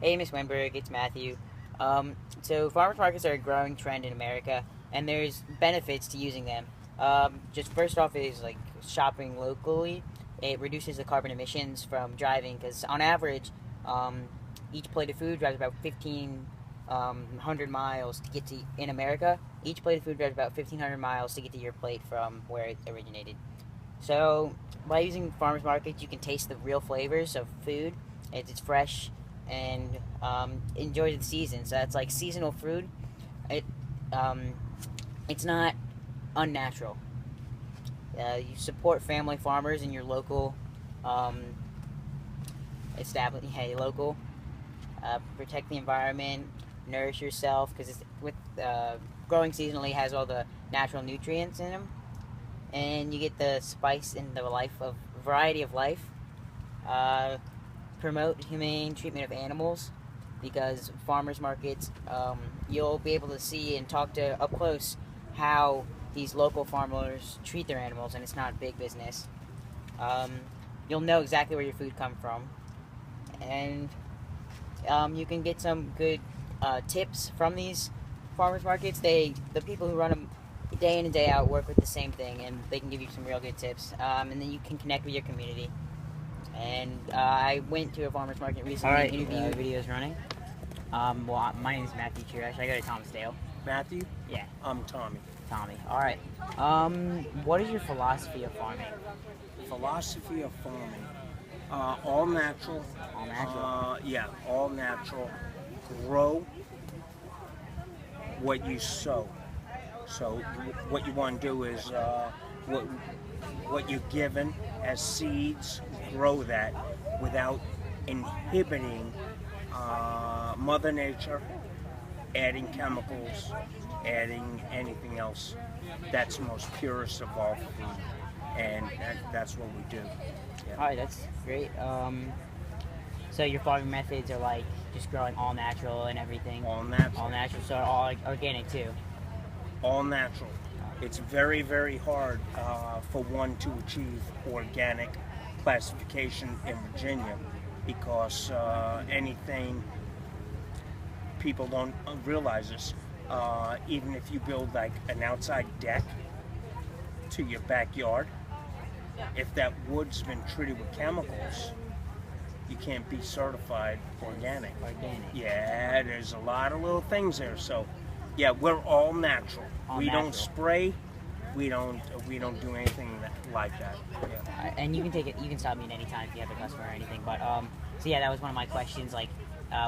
Hey, Miss Wenberg, it's Matthew. So farmers markets are a growing trend in America, and there's benefits to using them. Just first off is like shopping locally. It reduces the carbon emissions from driving because on average, um, each plate of food drives about 1,500 miles to get to in America. Each plate of food drives about 1,500 miles to get to your plate from where it originated. So by using farmers markets, you can taste the real flavors of food. It's fresh and enjoy the season. So that's like seasonal food. It um, it's not unnatural. You support family farmers in your local um, Hey, local. Protect the environment. Nourish yourself because with growing seasonally has all the natural nutrients in them, and you get the spice and the variety of life. Promote humane treatment of animals because farmers markets, you'll be able to see and talk to up close how these local farmers treat their animals, and it's not big business. You'll know exactly where your food comes from, and you can get some good tips from these farmers markets. The people who run them day in and day out work with the same thing, and they can give you some real good tips. And then you can connect with your community. And I went to a farmer's market recently and interviewed videos running. Well, my name is Matthew Chirash. I go to Thomas Dale. Matthew? Yeah. I'm Tommy. Tommy. All right. What is your philosophy of farming? Philosophy of farming. All natural. All natural? Yeah, all natural. Grow what you sow. So what you want to do is what you're given as seeds, grow that without inhibiting Mother Nature, adding chemicals, adding anything else. That's the most purest of all food, and that's what we do. Yeah. All right, that's great. So your farming methods are like just growing all natural and everything? All natural. All natural, so all like organic too? All natural. It's very, very hard for one to achieve organic classification in Virginia because anything, people don't realize this, even if you build like an outside deck to your backyard, if that wood's been treated with chemicals, you can't be certified organic. Organic. Yeah, there's a lot of little things there. So, yeah, we're all natural. We don't spray. We don't do anything like that. Yeah. And you can take it. You can stop me at any time if you have a customer or anything. But so yeah, that was one of my questions. Like,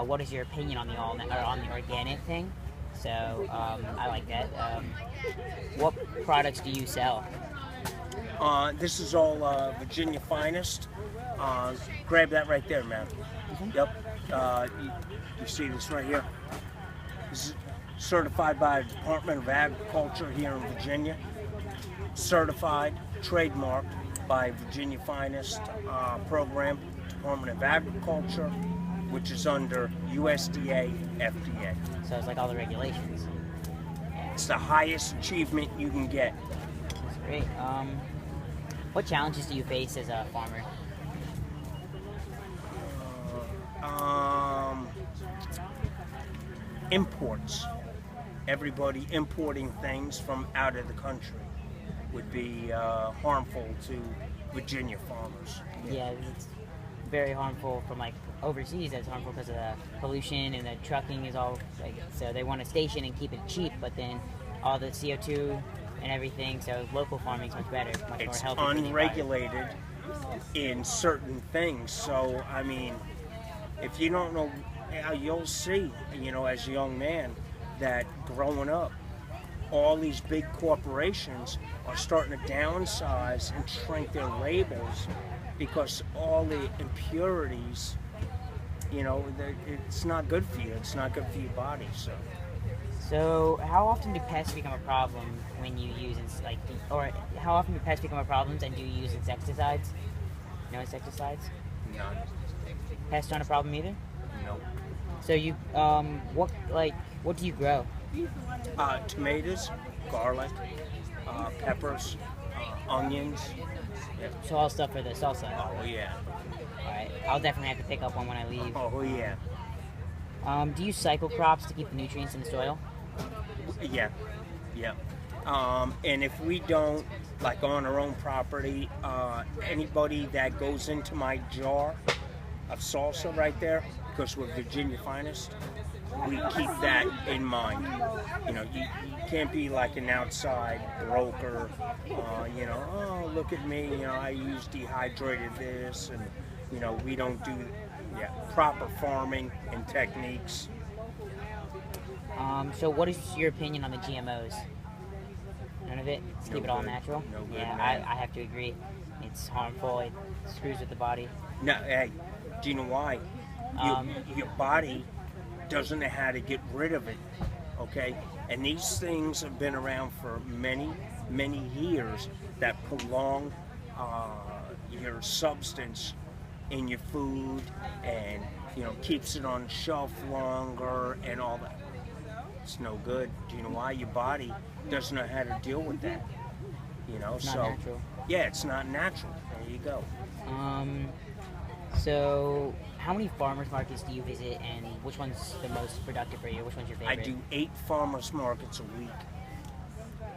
what is your opinion on the on the organic thing? So I like that. What products do you sell? This is all Virginia finest. Grab that right there, man. Yep. You see this right here? This is certified by the Department of Agriculture here in Virginia. Certified, trademarked by Virginia Finest program, Department of Agriculture, which is under USDA, FDA. So it's like all the regulations. It's the highest achievement you can get. That's great. What challenges do you face as a farmer? Imports. Everybody importing things from out of the country would be harmful to Virginia farmers. Yeah, it's very harmful from like overseas. That's harmful because of the pollution and the trucking is all like, so they want to station and keep it cheap, but then all the CO2 and everything. So local farming is much better, much it's more healthy. It's unregulated in certain things. So I mean, if you don't know, you'll see, as a young man, that growing up, all these big corporations are starting to downsize and shrink their labels because all the impurities, it's not good for you. It's not good for your body. So how often do pests become a problem when you use or how often do pests become a problem and do you use insecticides? No insecticides? None. Pests aren't a problem either? No. So you what do you grow? Tomatoes, garlic, peppers, onions. Yeah. So all stuff for the salsa. Oh yeah. All right, I'll definitely have to pick up one when I leave. Oh yeah. Do you cycle crops to keep the nutrients in the soil? Yeah, yeah. And if we don't, like on our own property, anybody that goes into my jar of salsa right there, because we're Virginia finest, we keep that in mind. You can't be like an outside broker, oh, look at me, I use dehydrated this, and, we don't do, proper farming and techniques. So what is your opinion on the GMOs? None of it? Let's keep it all natural? No good, yeah, man. I have to agree. It's harmful. It screws with the body. No, hey, do you know why? Your body doesn't know how to get rid of it, okay? And these things have been around for many, many years that prolong your substance in your food and, keeps it on the shelf longer and all that. It's no good. Do you know why? Your body doesn't know how to deal with that. It's not natural. Yeah, it's not natural. There you go. So how many farmers markets do you visit, and which one's the most productive for you? Which one's your favorite? I do 8 farmers markets a week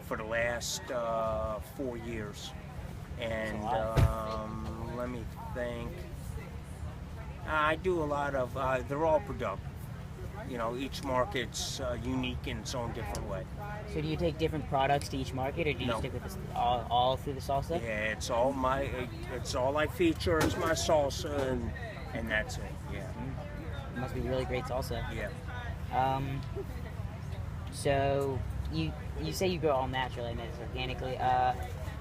for the last 4 years. And let me think. I do a lot of, they're all productive. Each market's unique in its own different way. So do you take different products to each market, or do you stick with this all through the salsa? Yeah, it's all I feature is my salsa, and that's it. Yeah. It must be really great salsa. Yeah. So you say you grow all naturally and it's organically.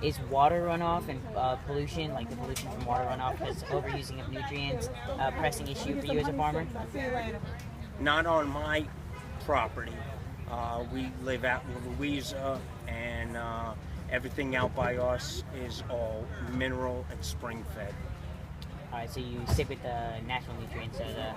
Is water runoff and pollution, like the pollution from water runoff, because overusing of nutrients, a pressing issue for you as a farmer? Not on my property. We live out in Louisa, and everything out by us is all mineral and spring fed. All right, so you stick with the natural nutrients, so the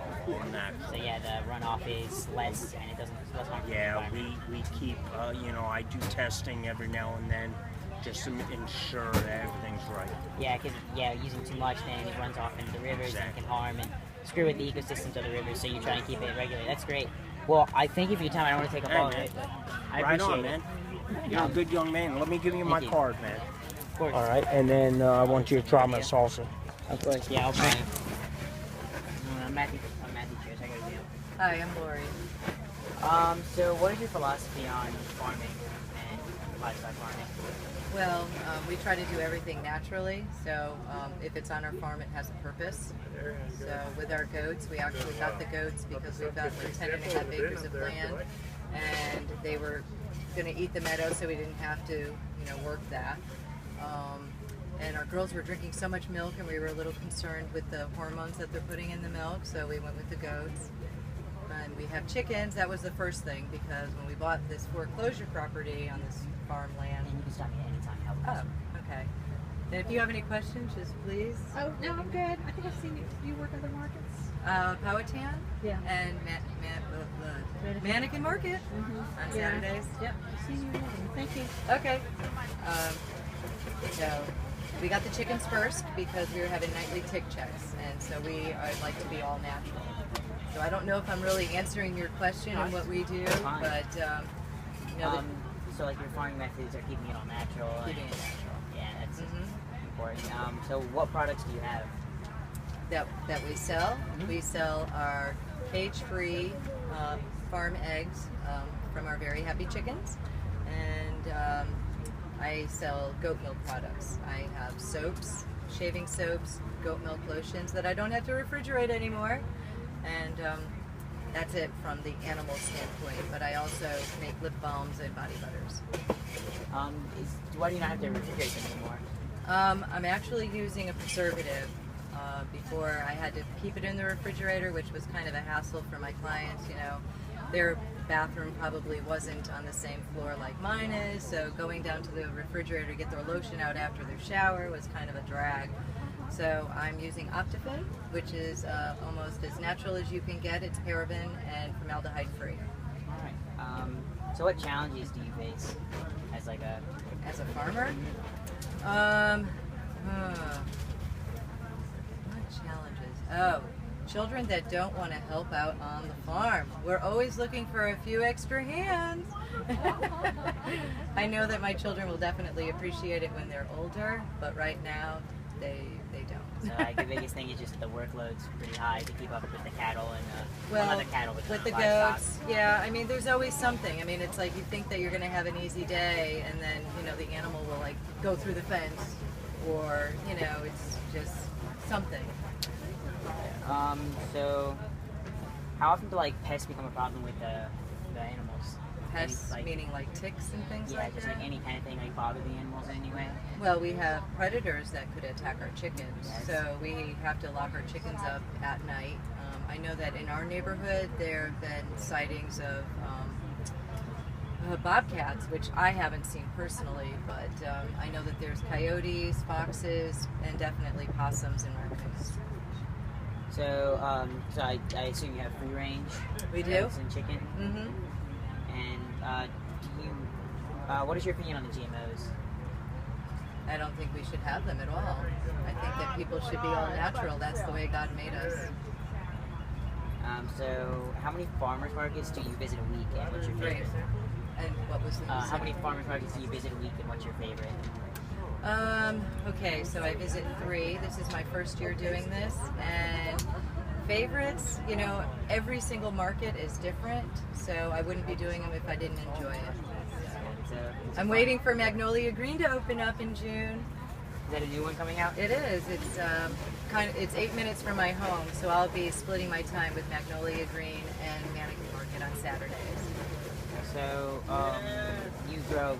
runoff is less, and it's less harmful. Yeah, we keep I do testing every now and then, just to ensure that everything's right. Yeah, because using too much, then it runs off into the rivers and can harm and screw with the ecosystems of the rivers. So you try and keep it regular. That's great. Well, I thank you for your time. I don't want to take up all of it, but I right appreciate on, man. You're a good young man. Let me give you my you. card, man. Of course. All right, and then I want you to try my salsa. Of course. Yeah, I'll try. Matthew Cheers. I gotta do. Hi, I'm Lori. So what is your philosophy on farming and livestock farming? Well, we try to do everything naturally, so if it's on our farm, it has a purpose. So with our goats, we actually got the goats because we've got 10.5 acres of land, and they were going to eat the meadow, so we didn't have to, work that. And our girls were drinking so much milk, and we were a little concerned with the hormones that they're putting in the milk, so we went with the goats. And we have chickens. That was the first thing, because when we bought this foreclosure property on this farmland. And you can stop me anytime. Oh, okay. And if you have any questions, just please. Oh, no, I'm good. I think I've seen you. Do you work at the markets? Powhatan? Yeah. And Mannequin Market on Saturdays. Yep. I've seen you. Thank you. Okay. So we got the chickens first because we were having nightly tick checks, and so I'd like to be all natural. So I don't know if I'm really answering your question and what we do, but so like your farming methods are keeping it all natural. Keeping it natural. Yeah, that's important. So what products do you have? That we sell. We sell our cage-free farm eggs from our Very Happy Chickens, and I sell goat milk products. I have soaps, shaving soaps, goat milk lotions that I don't have to refrigerate anymore, and that's it from the animal standpoint. But I also make lip balms and body butters. Why do you not have to refrigerate them anymore? I'm actually using a preservative. Before I had to keep it in the refrigerator, which was kind of a hassle for my clients. Their bathroom probably wasn't on the same floor like mine is, so going down to the refrigerator to get their lotion out after their shower was kind of a drag. So I'm using Optifin, which is almost as natural as you can get. It's paraben and formaldehyde free. All right. So what challenges do you face as a farmer? What challenges? Oh, children that don't want to help out on the farm. We're always looking for a few extra hands. I know that my children will definitely appreciate it when they're older, but right now they don't. So like the biggest thing is just the workload's pretty high to keep up with the cattle and Well, not the cattle, but with the livestock. goats, yeah. I mean, there's always something. I mean, it's like you think that you're going to have an easy day, and then the animal will like go through the fence, or it's just something. So how often do like pests become a problem with the animals? Pests, Like, meaning like ticks and things yeah, like just that. like any kind of thing like bother the animals in any way. Well, we have predators that could attack our chickens, Yes. so we have to lock our chickens up at night. I know that in our neighborhood there have been sightings of bobcats, which I haven't seen personally, but I know that there's coyotes, foxes, and definitely possums and raccoons. So, I assume you have free range. We do. Goats and chicken. Mm-hmm. And do you? What is your opinion on the GMOs? I don't think we should have them at all. I think that people should be all natural. That's the way God made us. So, how many farmers markets do you visit a week, and what's your Great. favorite? And what was the How many farmers markets do you visit a week, and what's your favorite? Okay, so I visit 3. This is my first year doing this, and favorites, every single market is different, so I wouldn't be doing them if I didn't enjoy it. It's I'm waiting for Magnolia Green to open up in June. Is that a new one coming out? It is. It's 8 minutes from my home, so I'll be splitting my time with Magnolia Green and Mannequin Market on Saturdays. So, you grow.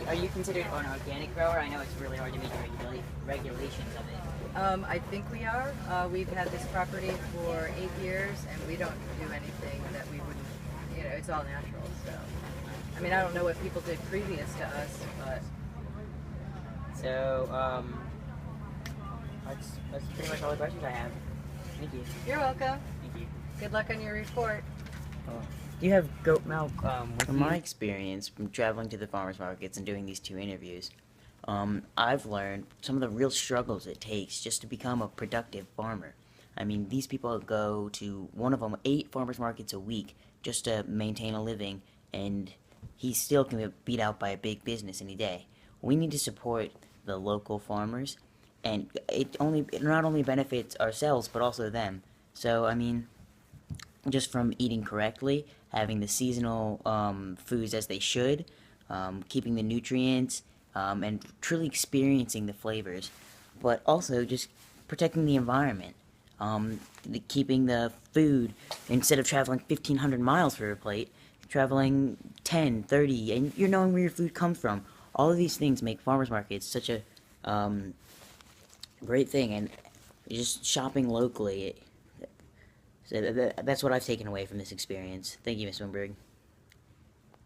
Are you considered an organic grower? I know it's really hard to meet the regulations of it. I think we are. We've had this property for 8 years, and we don't do anything that we wouldn't. It's all natural. So, I mean, I don't know what people did previous to us, but So, that's pretty much all the questions I have. Thank you. you're welcome. Thank you. Good luck on your report. Do you have goat milk? From my experience from traveling to the farmers markets and doing these 2 interviews, I've learned some of the real struggles it takes just to become a productive farmer. I mean, these people go to, one of them, 8 farmers markets a week just to maintain a living, and he still can be beat out by a big business any day. We need to support the local farmers, and it not only benefits ourselves, but also them. So, I mean, just from eating correctly, having the seasonal foods as they should, keeping the nutrients, and truly experiencing the flavors, but also just protecting the environment, keeping the food, instead of traveling 1,500 miles for a plate, traveling 10, 30, and you're knowing where your food comes from. All of these things make farmers markets such a great thing, and just shopping locally. So that's what I've taken away from this experience. Thank you, Ms. Winberg.